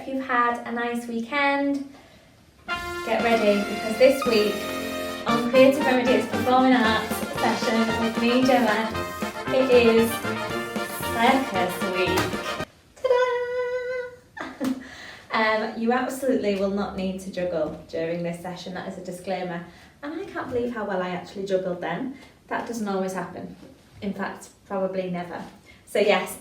hope you've had a nice weekend. Get ready, because this week on Creative Remedies Performing Arts session with me, Gemma, it is Circus week. Ta-da! You absolutely will not need to juggle during this session, that is a disclaimer. And I can't believe how well I actually juggled then. That doesn't always happen. In fact, probably never. So yes,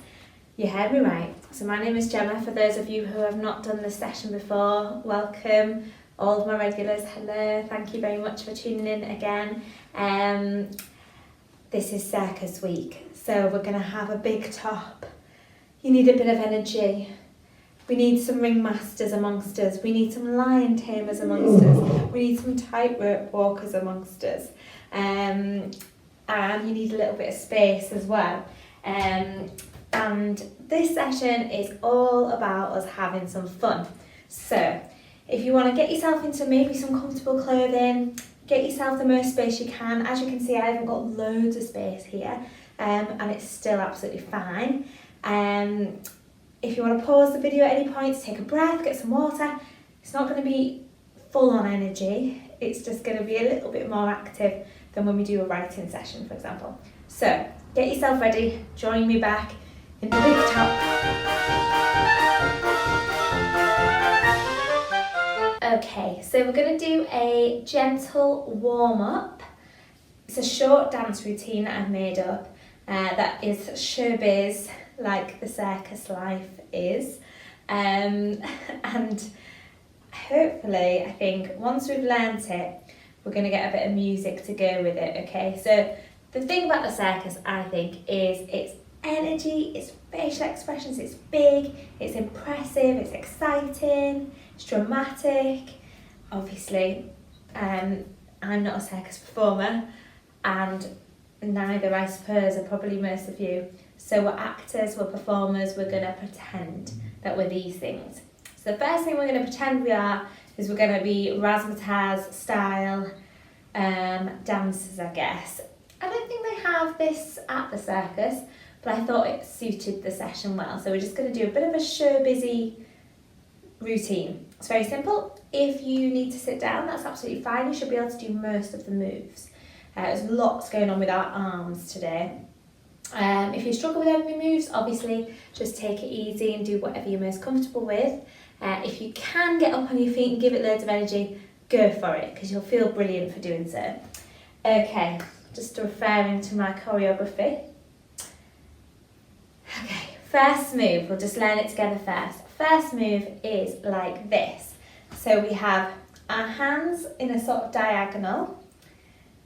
you heard me right. So my name is Gemma. For those of you who have not done this session before, welcome. All of my regulars, hello. Thank you very much for tuning in again. This is Circus week, so we're going to have a big top. You need a bit of energy. We need some ringmasters amongst us. We need some lion tamers amongst us. We need some tightrope walkers amongst us. And you need a little bit of space as well. And this session is all about us having some fun. So if you want to get yourself into maybe some comfortable clothing, get yourself the most space you can. As you can see, I haven't got loads of space here, and it's still absolutely fine. If you want to pause the video at any point, take a breath, get some water. It's not going to be full on energy. It's just going to be a little bit more active than when we do a writing session, for example. So get yourself ready, join me back in the big top. Okay, so we're going to do a gentle warm-up. It's a short dance routine that I've made up that is showbiz, like the circus life is. And hopefully, I think, once we've learnt it, we're going to get a bit of music to go with it, okay? So the thing about the circus, I think, is it's energy, it's facial expressions, it's big, it's impressive, it's exciting, it's dramatic. Obviously, I'm not a circus performer, and neither, I suppose, are probably most of you. So we're actors, we're performers, we're going to pretend that we're these things. So the first thing we're going to pretend we are is we're going to be razzmatazz style dancers, I guess. I don't think they have this at the circus, but I thought it suited the session well. So we're just going to do a bit of a showbizy routine. It's very simple. If you need to sit down, that's absolutely fine. You should be able to do most of the moves. There's lots going on with our arms today. If you struggle with any of the moves, obviously just take it easy and do whatever you're most comfortable with. If you can get up on your feet and give it loads of energy, go for it, because you'll feel brilliant for doing so. Okay, just referring to my choreography. Okay, first move, we'll just learn it together first. First move is like this. So we have our hands in a sort of diagonal.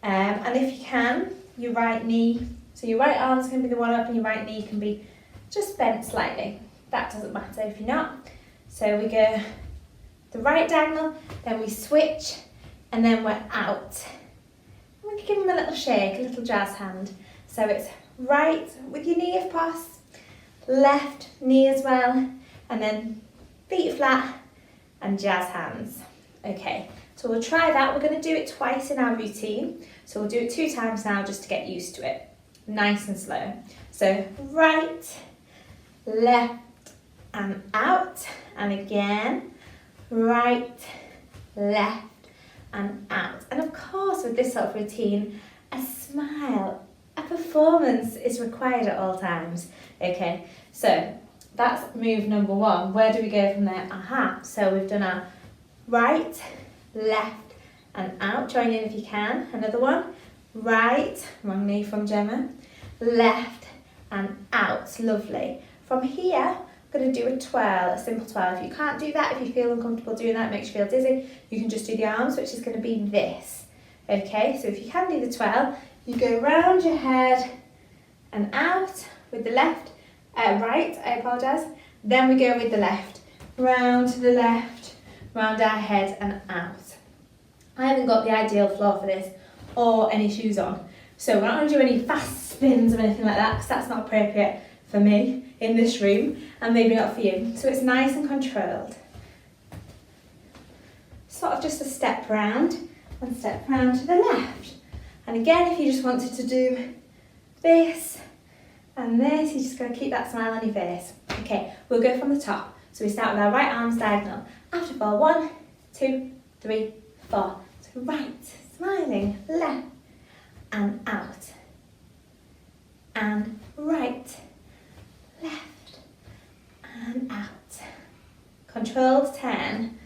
And if you can, your right knee, so your right arm's going to be the one up and your right knee can be just bent slightly. That doesn't matter if you're not. So we go the right diagonal, then we switch, and then we're out. We can give them a little shake, a little jazz hand. So it's right with your knee if possible, left knee as well, and then feet flat and jazz hands. Okay, so we'll try that. We're going to do it twice in our routine. So we'll do it 2 times now just to get used to it. Nice and slow. So right, left and out, and again, right, left and out. And of course, with this sort of routine, a smile, a performance is required at all times. Okay, so that's move number 1. Where do we go from there? Aha, so we've done our right, left and out. Join in if you can. Another one. Right, wrong knee from Gemma. Left and out. Lovely. From here, I'm going to do a twirl, a simple twirl. If you can't do that, if you feel uncomfortable doing that, it makes you feel dizzy, you can just do the arms, which is going to be this. Okay, so if you can do the twirl, you go round your head and out with the left, right, I apologise. Then we go with the left, round to the left, round our head and out. I haven't got the ideal floor for this or any shoes on, so we're not going to do any fast spins or anything like that, because that's not appropriate for me in this room, and maybe not for you. So it's nice and controlled. Sort of just a step round and step round to the left. And again, if you just wanted to do this and this, you just got to keep that smile on your face. Okay, we'll go from the top. So we start with our right arms diagonal. After 4, 1, 2, 3, 4. So right, smiling, left, and out. And right, left, and out. Controlled 10.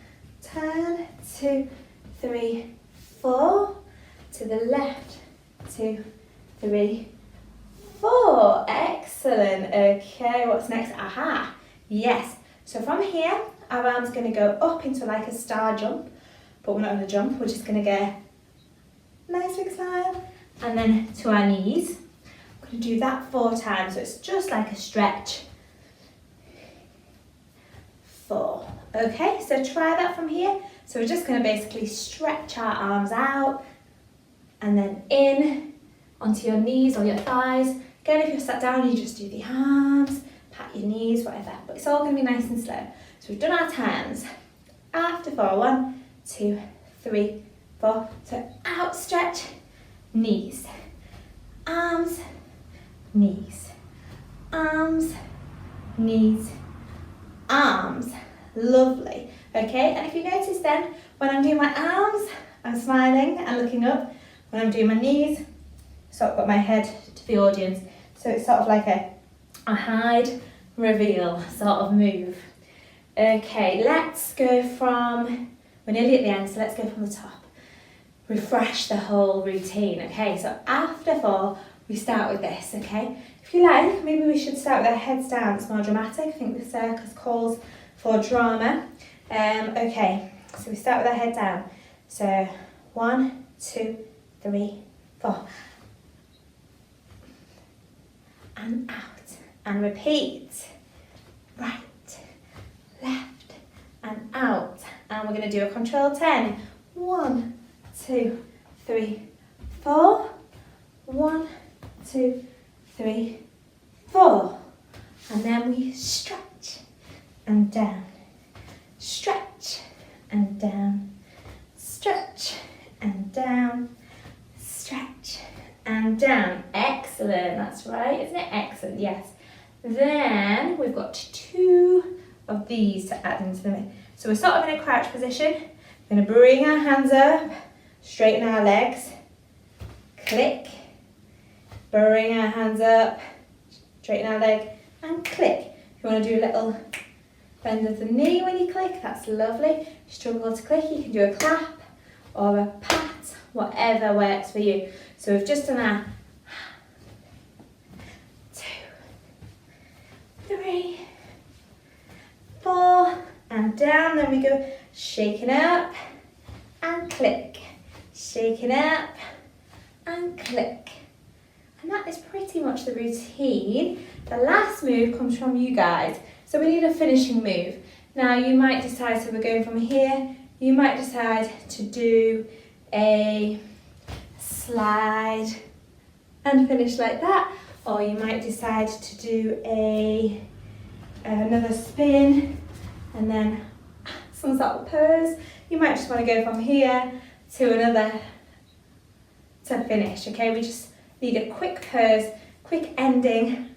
Turn, 2, 3, 4. To the left, 2, 3, 4. Excellent. Okay, what's next? Aha. Yes. So from here, our arm's going to go up into like a star jump, but we're not going to jump. We're just going to go nice big smile, and then to our knees. I'm going to do that 4 times. So it's just like a stretch. 4. Okay, so try that from here. So we're just going to basically stretch our arms out, and then in onto your knees or your thighs. Again, if you're sat down, you just do the arms, pat your knees, whatever. But it's all going to be nice and slow. So we've done our turns. After 4, 1, 2, 3, 4. So outstretch, knees, arms, knees, arms, knees, arms. Lovely. Okay, and if you notice then, when I'm doing my arms, I'm smiling and looking up. When I'm doing my knees, sort of got my head to the audience. So it's sort of like a hide, reveal sort of move. Okay, let's go from, we're nearly at the end, so let's go from the top. Refresh the whole routine, okay? So after 4, we start with this, okay? If you like, maybe we should start with our heads down. It's more dramatic. I think the circus calls for drama. Okay, so we start with our head down. So 1, 2, 3, 4. And out. And repeat. Right, left, and out. And we're going to do a control 10. 1, 2, 3, 4. 1, 2, 3, 4. And then we stretch and down. Stretch and down. Stretch and down. Stretch and down. Excellent, that's right, isn't it? Excellent, yes. Then we've got 2 of these to add into the mix. So we're sort of in a crouch position. We're going to bring our hands up, straighten our legs, click, bring our hands up, straighten our leg, and click. If you want to do a little bend of the knee when you click, that's lovely. If you struggle to click, you can do a clap or a pat, whatever works for you. So we've just done our 2, 3, 4, and down. Then we go shaking up and click, shaking up and click. And that is pretty much the routine. The last move comes from you guys. So we need a finishing move. Now you might decide, so we're going from here, you might decide to do a slide and finish like that, or you might decide to do another spin and then some sort of pose. You might just want to go from here to another to finish, okay? We just need a quick pose, quick ending,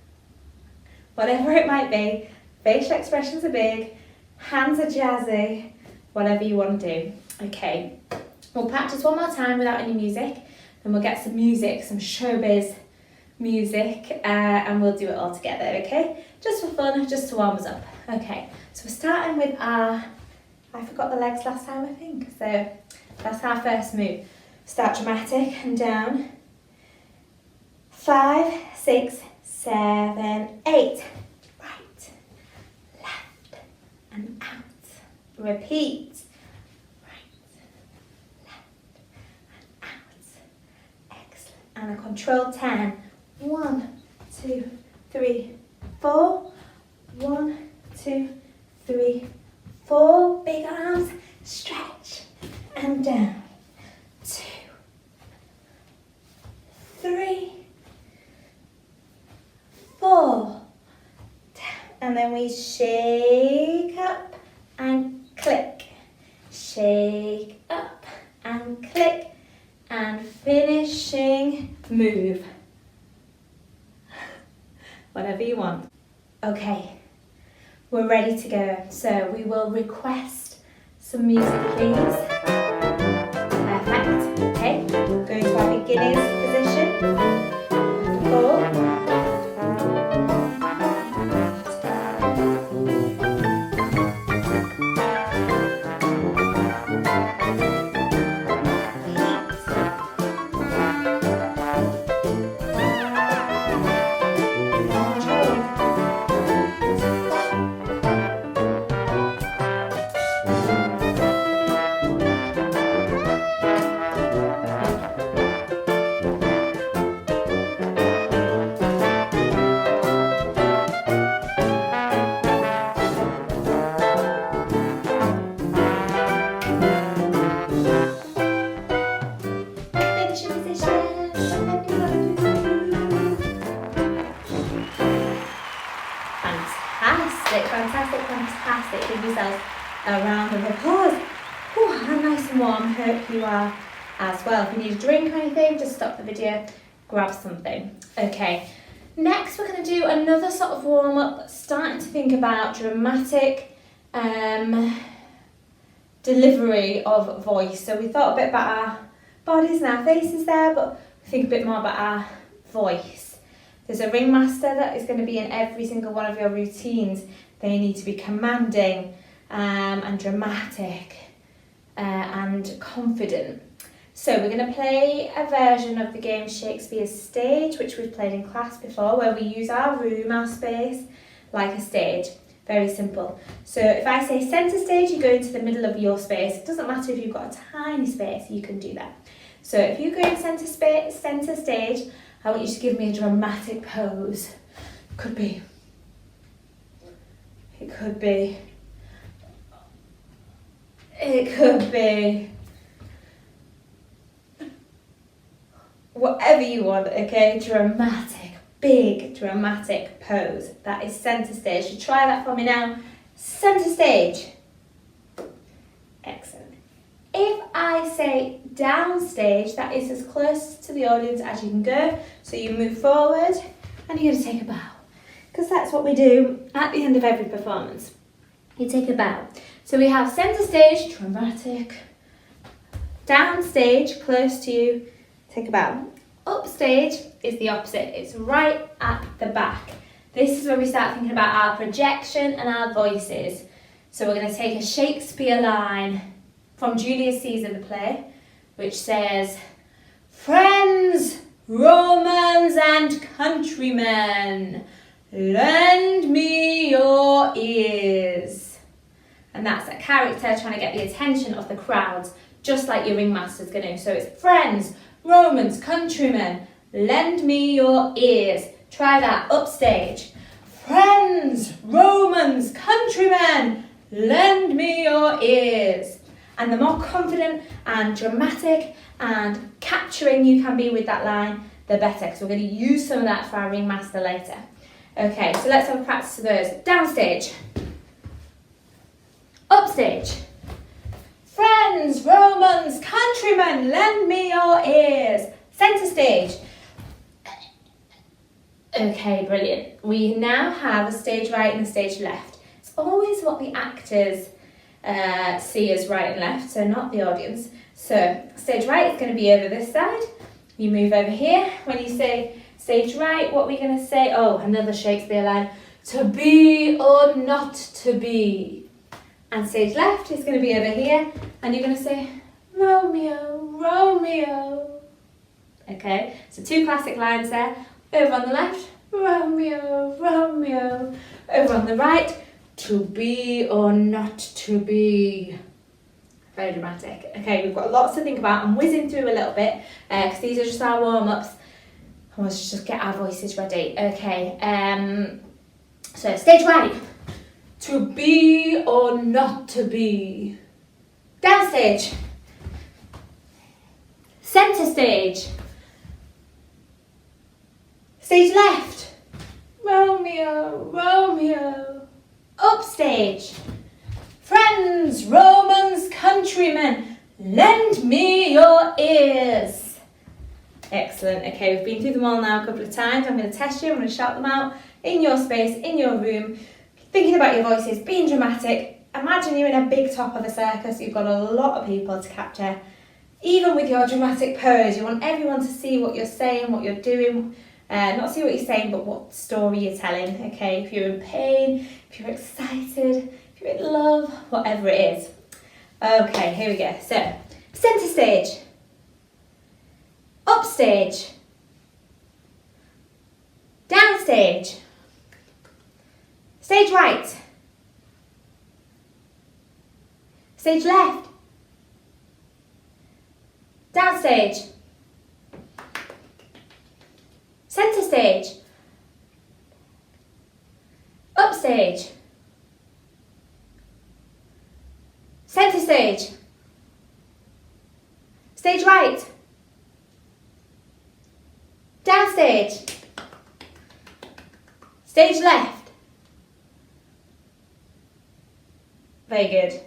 whatever it might be. Facial expressions are big, hands are jazzy, whatever you want to do. Okay, we'll practice one more time without any music, then we'll get some music, some showbiz music, and we'll do it all together, okay? Just for fun, just to warm us up. Okay, so we're starting with our, I forgot the legs last time, I think, so that's our first move. Start dramatic and down. 5, 6, 7, 8. And out. Repeat. Right, left, and out. Excellent. And a control 10. 1, 2, 3, 4. 1, 2, 3, 4. Big arms. Stretch and down. 2, 3, 4. And then we shake up and click, shake up and click, and finishing move. Whatever you want. Okay, we're ready to go. So we will request some music, please. Perfect. Okay, go into our beginner's position. 4. Fantastic. Give yourselves a round of applause. Whew, how nice and warm. Hope you are as well. If you need a drink or anything, just stop the video, grab something. Okay, next we're going to do another sort of warm up, starting to think about dramatic delivery of voice. So we thought a bit about our bodies and our faces there, but think a bit more about our voice. There's a ringmaster that is going to be in every single one of your routines. They need to be commanding and dramatic and confident. So we're going to play a version of the game Shakespeare's Stage, which we've played in class before, where we use our room, our space, like a stage. Very simple. So if I say centre stage, you go into the middle of your space. It doesn't matter if you've got a tiny space, you can do that. So if you go in centre stage, I want you to give me a dramatic pose. It could be whatever you want, okay? Dramatic, big dramatic pose. That is centre stage. So try that for me now. Centre stage. Excellent. If I say downstage, that is as close to the audience as you can go. So you move forward and you're going to take a bow. Because that's what we do at the end of every performance. You take a bow. So we have centre stage, dramatic. Downstage, close to you, take a bow. Upstage is the opposite. It's right at the back. This is where we start thinking about our projection and our voices. So we're going to take a Shakespeare line from Julius Caesar, the play, which says, "Friends, Romans and countrymen, lend me your ears." And that's a character trying to get the attention of the crowds, just like your ringmaster's going to. So it's friends, Romans, countrymen, lend me your ears. Try that, upstage. Friends, Romans, countrymen, lend me your ears. And the more confident and dramatic and capturing you can be with that line, the better, because we're going to use some of that for our ringmaster later. Okay, so let's have a practice of those. Downstage. Upstage. Friends, Romans, countrymen, lend me your ears. Centre stage. Okay, brilliant. We now have a stage right and a stage left. It's always what the actors see as right and left, so not the audience. So stage right is going to be over this side. You move over here. When you say stage right, what are we going to say? Oh, another Shakespeare line. To be or not to be. And stage left is going to be over here. And you're going to say, Romeo, Romeo. Okay, so two classic lines there. Over on the left, Romeo, Romeo. Over on the right, to be or not to be. Very dramatic. Okay, we've got lots to think about. I'm whizzing through a little bit because these are just our warm-ups. I want to just get our voices ready. Okay, so stage right. To be or not to be. Downstage. Centre stage. Stage left. Romeo, Romeo. Upstage. Friends, Romans, countrymen, lend me your ears. Excellent. Okay, we've been through them all now a couple of times. I'm going to test you. I'm going to shout them out in your space, in your room. thinking about your voices, being dramatic. Imagine you're in a big top of a circus, you've got a lot of people to capture. Even with your dramatic pose, you want everyone to see what you're saying, what you're doing. Not see what you're saying, but what story you're telling, okay? If you're in pain, if you're excited, if you're in love, whatever it is. Okay, here we go. So, centre stage, upstage, downstage, stage right, stage left, downstage, centre stage, upstage, centre stage, stage right, downstage, stage left. Very good.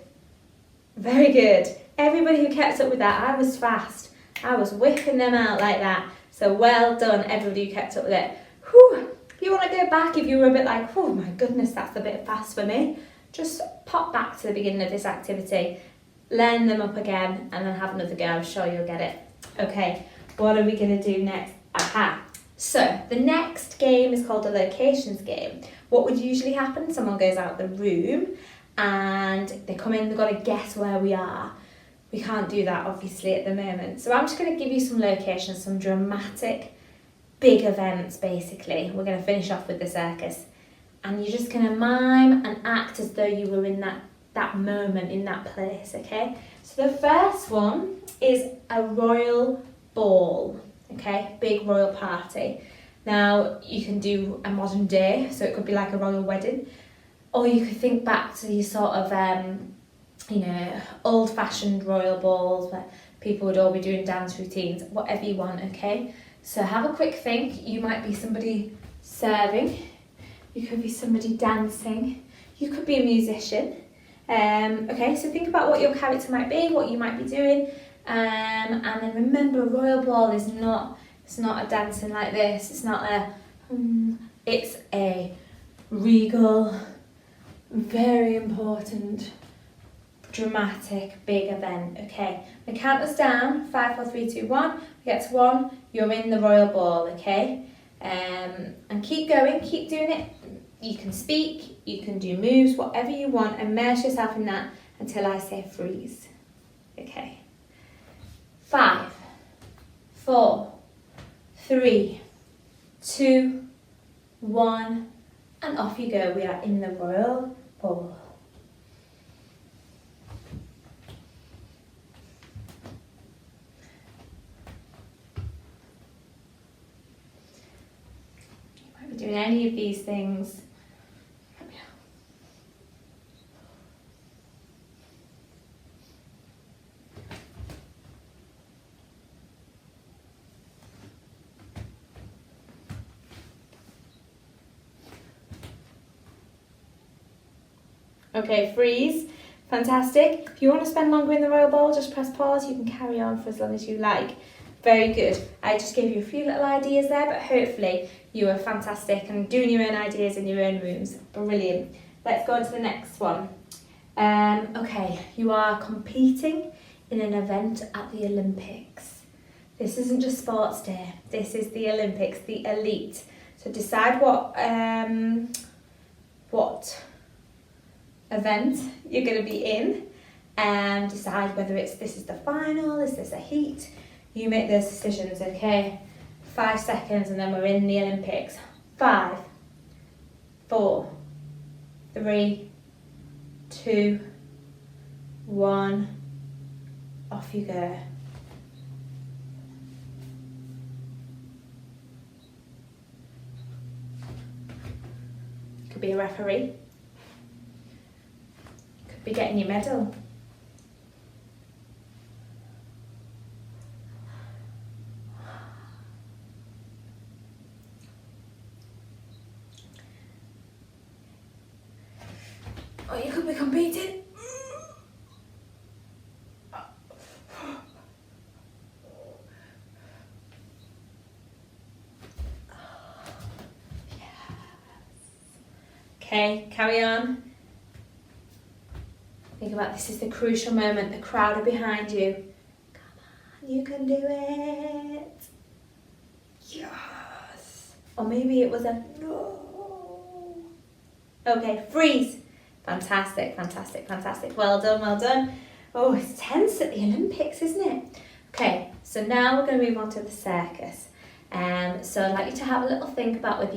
Very good. Everybody who kept up with that, I was fast. I was whipping them out like that. So well done, everybody who kept up with it. Whew. If you want to go back, if you were a bit like, oh my goodness, that's a bit fast for me, just pop back to the beginning of this activity, learn them up again, and then have another go. I'm sure you'll get it. Okay, what are we going to do next? Aha. So, the next game is called a locations game. What would usually happen? Someone goes out the room and they come in, they've got to guess where we are. We can't do that obviously at the moment. So I'm just going to give you some locations, some dramatic, big events basically. We're going to finish off with the circus. And you're just going to mime and act as though you were in that moment, in that place, okay? So the first one is a royal ball, okay? Big royal party. Now, you can do a modern day, so it could be like a royal wedding. Or you could think back to your sort of, old-fashioned royal balls where people would all be doing dance routines, whatever you want, okay? So have a quick think. You might be somebody serving. You could be somebody dancing. You could be a musician. Okay, so think about what your character might be, what you might be doing. And then remember, a royal ball is not, it's not a dancing like this. It's not it's a regal, very important, dramatic, big event. Okay, the count us down, 5, 4, 3, 2, 1. We get to 1, you're in the royal ball, okay? And keep going, keep doing it. You can speak, you can do moves, whatever you want. Immerse yourself in that until I say freeze. Okay. 5, 4, 3, 2, 1, and off you go. We are in the royal ball. You might be doing any of these things. Okay, freeze. Fantastic. If you want to spend longer in the royal ball, just press pause. You can carry on for as long as you like. Very good. I just gave you a few little ideas there, but hopefully you were fantastic and doing your own ideas in your own rooms. Brilliant. Let's go on to the next one. Okay, you are competing in an event at the Olympics. This isn't just sports day. This is the Olympics, the elite. So decide what event you're going to be in and decide whether this is the final, is this a heat. You make those decisions, okay? 5 seconds and then we're in the Olympics. 5, 4, 3, 2, 1, off you go. Could be a referee. Be getting your medal. Or you could be competing. Okay, carry on. Think about this is the crucial moment. The crowd are behind you. Come on, you can do it. Yes. Or maybe it was a no. Okay, freeze. Fantastic, fantastic, fantastic. Well done, well done. Oh, it's tense at the Olympics, isn't it? Okay, so now we're going to move on to the circus. So I'd like you to have a little think about whether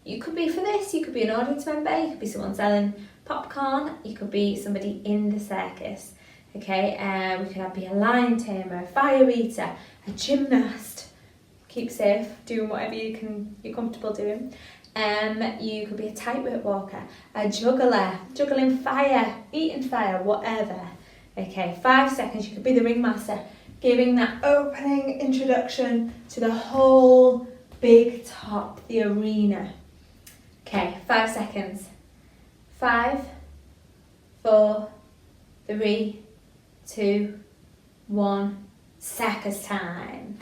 you could be for this, you could be an audience member, you could be someone selling popcorn, you could be somebody in the circus. Okay, we could be a lion tamer, a fire eater, a gymnast. Keep safe, doing whatever you're comfortable doing. You could be a tightrope walker, a juggler, juggling fire, eating fire, whatever. Okay, 5 seconds, you could be the ringmaster, giving that opening introduction to the whole big top, the arena. Okay, 5 seconds. 5, 4, 3, 2, 1, circus time.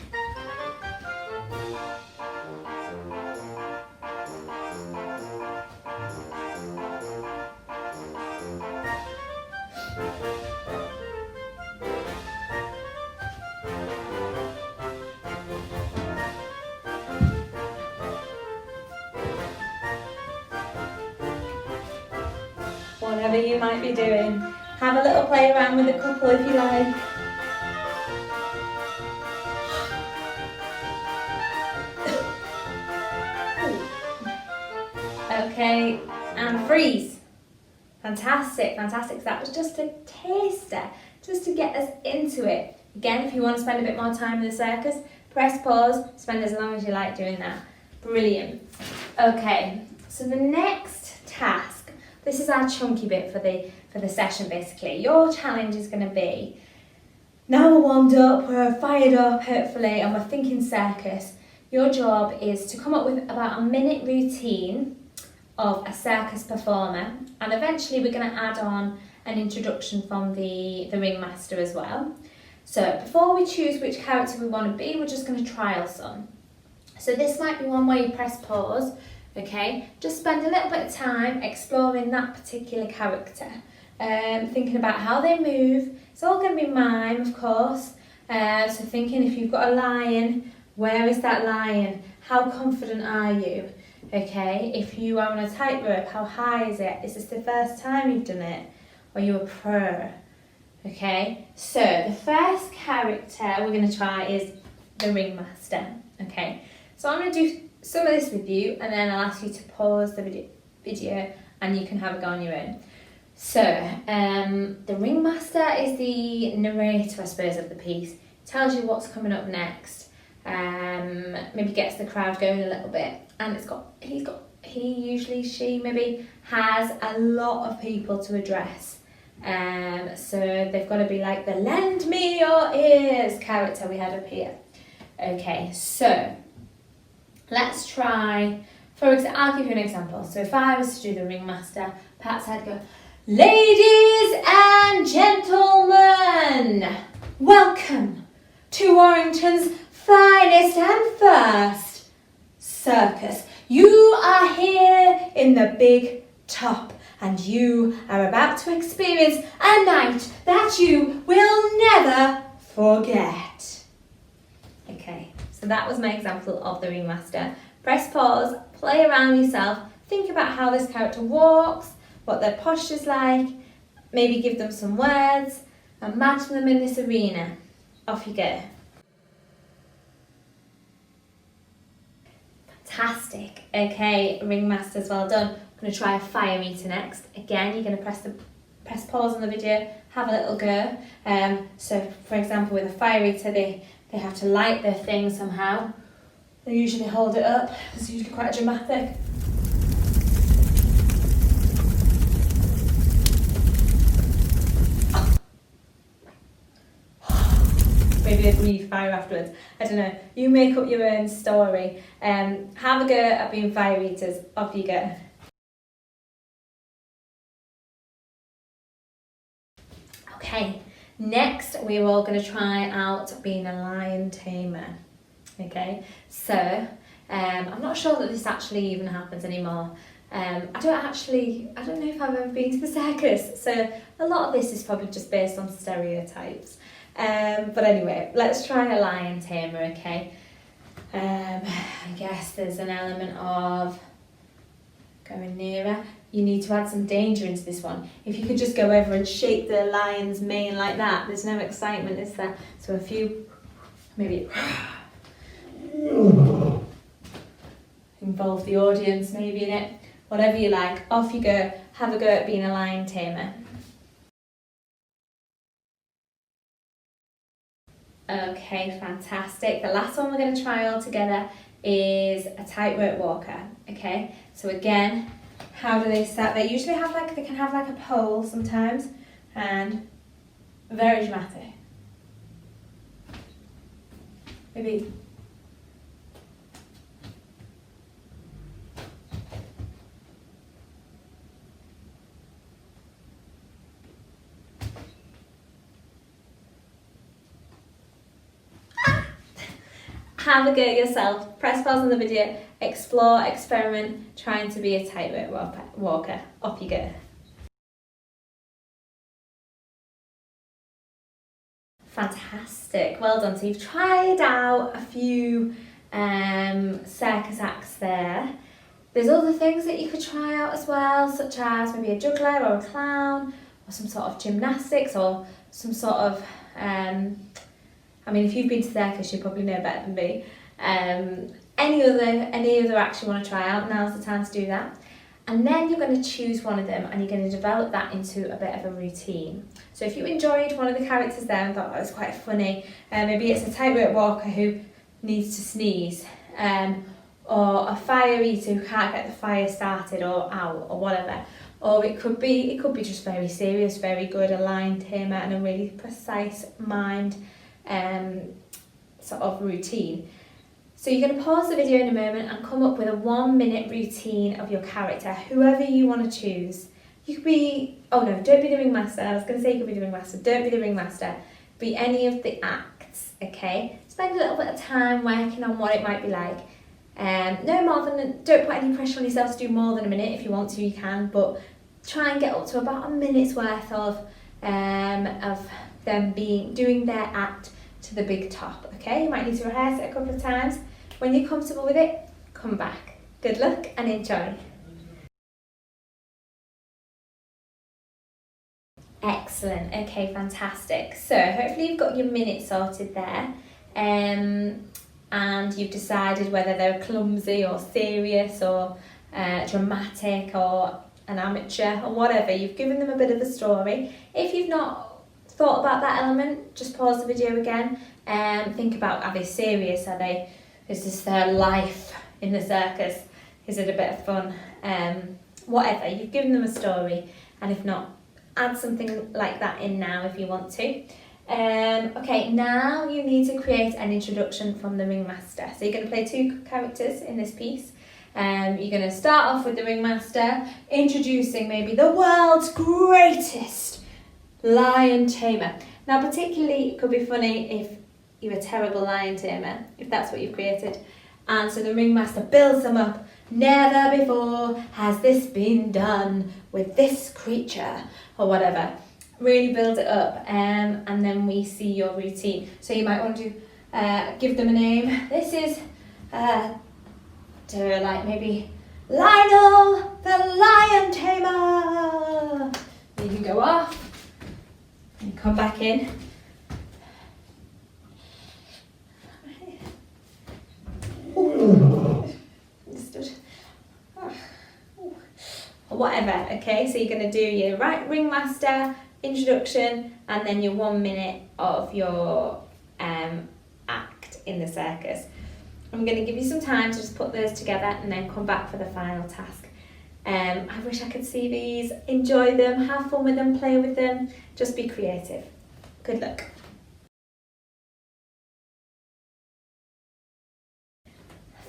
Whatever you might be doing, have a little play around with a couple if you like. Okay, and freeze. Fantastic, fantastic. That was just a taster, just to get us into it. Again, if you want to spend a bit more time in the circus, press pause, spend as long as you like doing that. Brilliant. Okay, so the next task, this is our chunky bit for the session basically. Your challenge is going to be, now we're warmed up, we're fired up hopefully, and we're thinking circus. Your job is to come up with about a minute routine of a circus performer, and eventually we're going to add on an introduction from the ringmaster as well. So before we choose which character we want to be, we're just going to trial some. So this might be one where you press pause, okay? Just spend a little bit of time exploring that particular character, thinking about how they move. It's all going to be mime, of course. So thinking if you've got a lion, where is that lion? How confident are you? Okay, if you are on a tightrope, how high is it? Is this the first time you've done it? Or are you a pro? Okay, so the first character we're going to try is the ringmaster. Okay, so I'm going to do some of this with you, and then I'll ask you to pause the video and you can have a go on your own. So, the ringmaster is the narrator, I suppose, of the piece. Tells you what's coming up next. Maybe gets the crowd going a little bit, and she maybe has a lot of people to address. So they've got to be like the lend me your ears character we had up here. Okay, so let's try, I'll give you an example. So if I was to do the ringmaster, perhaps I'd go, ladies and gentlemen, welcome to Warrington's finest and first circus. You are here in the big top, and you are about to experience a night that you will never forget. Okay, so that was my example of the ringmaster. Press pause, play around yourself, think about how this character walks, what their posture's like, maybe give them some words, imagine them in this arena. Off you go. Fantastic. Okay, ringmasters, well done. I'm going to try a fire meter next. Again, you're going to press pause on the video, have a little go. So, for example, with a fire eater, they have to light their thing somehow. They usually hold it up. It's usually quite dramatic. Maybe a breathe fire afterwards. I don't know. You make up your own story. Have a go at being fire eaters. Off you go. Okay, next we're all going to try out being a lion tamer. Okay, so I'm not sure that this actually even happens anymore. I don't know if I've ever been to the circus, so a lot of this is probably just based on stereotypes. But anyway, let's try a lion tamer, okay? I guess there's an element of going nearer. You need to add some danger into this one. If you could just go over and shake the lion's mane like that, there's no excitement, is there? So a few, maybe involve the audience maybe in it. Whatever you like, off you go. Have a go at being a lion tamer. Okay, fantastic. The last one we're going to try all together is a tightrope walker. Okay, so again, how do they start? They usually have they can have like a pole sometimes, and very dramatic. Maybe have a go yourself. Press pause on the video, explore, experiment, trying to be a tightrope walker. Off you go. Fantastic, well done. So you've tried out a few circus acts there. There's other things that you could try out as well, such as maybe a juggler or a clown, or some sort of gymnastics, or some sort of I mean, if you've been to circus, you probably know better than me. Any other acts you want to try out, now's the time to do that. And then you're going to choose one of them and you're going to develop that into a bit of a routine. So if you enjoyed one of the characters there and thought that was quite funny, maybe it's a tightrope walker who needs to sneeze, or a fire eater who can't get the fire started or out or whatever. Or it could be just very serious, very good, a lion tamer and a really precise mind sort of routine. So you're going to pause the video in a moment and come up with a 1 minute routine of your character, whoever you want to choose. You could be, oh no, don't be the ringmaster. I was going to say you could be the ringmaster. Don't be the ringmaster. Be any of the acts, okay? Spend a little bit of time working on what it might be like. No more than, don't put any pressure on yourself to do more than a minute. If you want to, you can, but try and get up to about a minute's worth of them doing their act to the big top, okay? You might need to rehearse it a couple of times. When you're comfortable with it, come back. Good luck and enjoy. Excellent, okay, fantastic. So hopefully you've got your minute sorted there, and you've decided whether they're clumsy or serious or dramatic or an amateur or whatever. You've given them a bit of a story. If you've not thought about that element, just pause the video again and think about, are they serious? Is this their life in the circus? Is it a bit of fun? Whatever, you've given them a story, and if not, add something like that in now if you want to. Okay, now you need to create an introduction from the ringmaster. So you're going to play two characters in this piece. You're going to start off with the ringmaster, introducing maybe the world's greatest lion tamer. Now particularly it could be funny if you're a terrible lion tamer, if that's what you've created. And so the ringmaster builds them up. Never before has this been done with this creature, or whatever. Really build it up, and then we see your routine. So you might want to give them a name. This is like maybe Lionel the Lion Tamer. You can go off and come back in. Or whatever, okay? So you're going to do your ringmaster, introduction, and then your 1 minute of your act in the circus. I'm going to give you some time to just put those together and then come back for the final task. I wish I could see these. Enjoy them, have fun with them, play with them, just be creative. Good luck.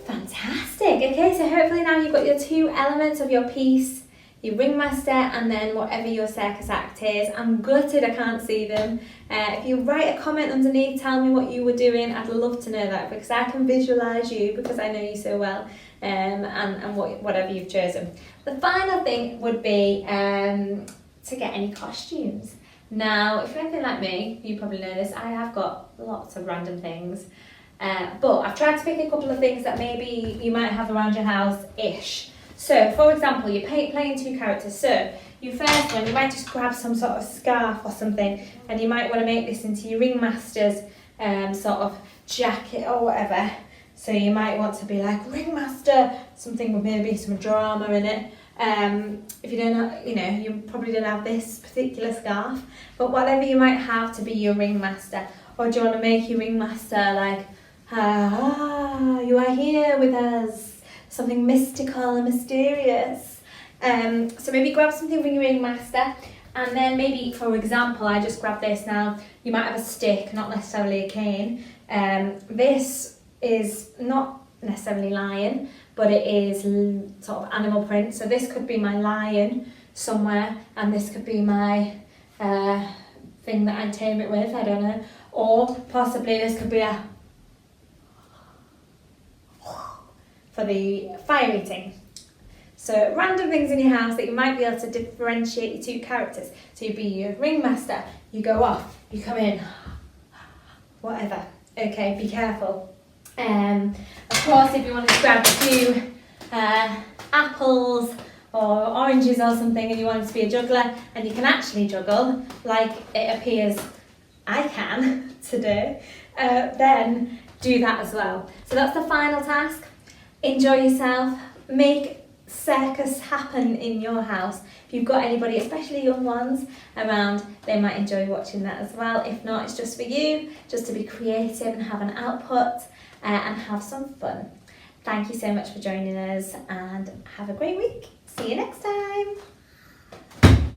Fantastic. Okay, so hopefully now you've got your two elements of your piece, your ringmaster and then whatever your circus act is. I'm gutted I can't see them. If you write a comment underneath, tell me what you were doing. I'd love to know that, because I can visualise you, because I know you so well. and whatever you've chosen. The final thing would be to get any costumes. Now, if you're anything like me, you probably know this, I have got lots of random things. But I've tried to pick a couple of things that maybe you might have around your house-ish. So, for example, you're playing 2 characters. So, your first one, you might just grab some sort of scarf or something, and you might want to make this into your ringmaster's sort of jacket or whatever. So you might want to be like ringmaster, something with maybe some drama in it. If you don't have, you probably don't have this particular scarf, but whatever you might have to be your ringmaster. Or do you want to make your ringmaster like, you are here with us, something mystical and mysterious. So maybe grab something for your ringmaster, and then maybe, for example, I just grabbed this now. You might have a stick, not necessarily a cane. This is not necessarily lion, but it is sort of animal print. So this could be my lion somewhere, and this could be my thing that I tame it with, I don't know. Or possibly this could be a for the fire eating. So random things in your house that you might be able to differentiate your 2 characters. So you'd be your ringmaster, you go off, you come in, whatever. Okay, be careful. Of course, if you want to grab a few apples or oranges or something and you want to be a juggler and you can actually juggle like it appears I can today, then do that as well. So that's the final task. Enjoy yourself, make circus happen in your house. If you've got anybody, especially young ones, around, they might enjoy watching that as well. If not, it's just for you, just to be creative and have an output and have some fun. Thank you so much for joining us, and have a great week. See you next time.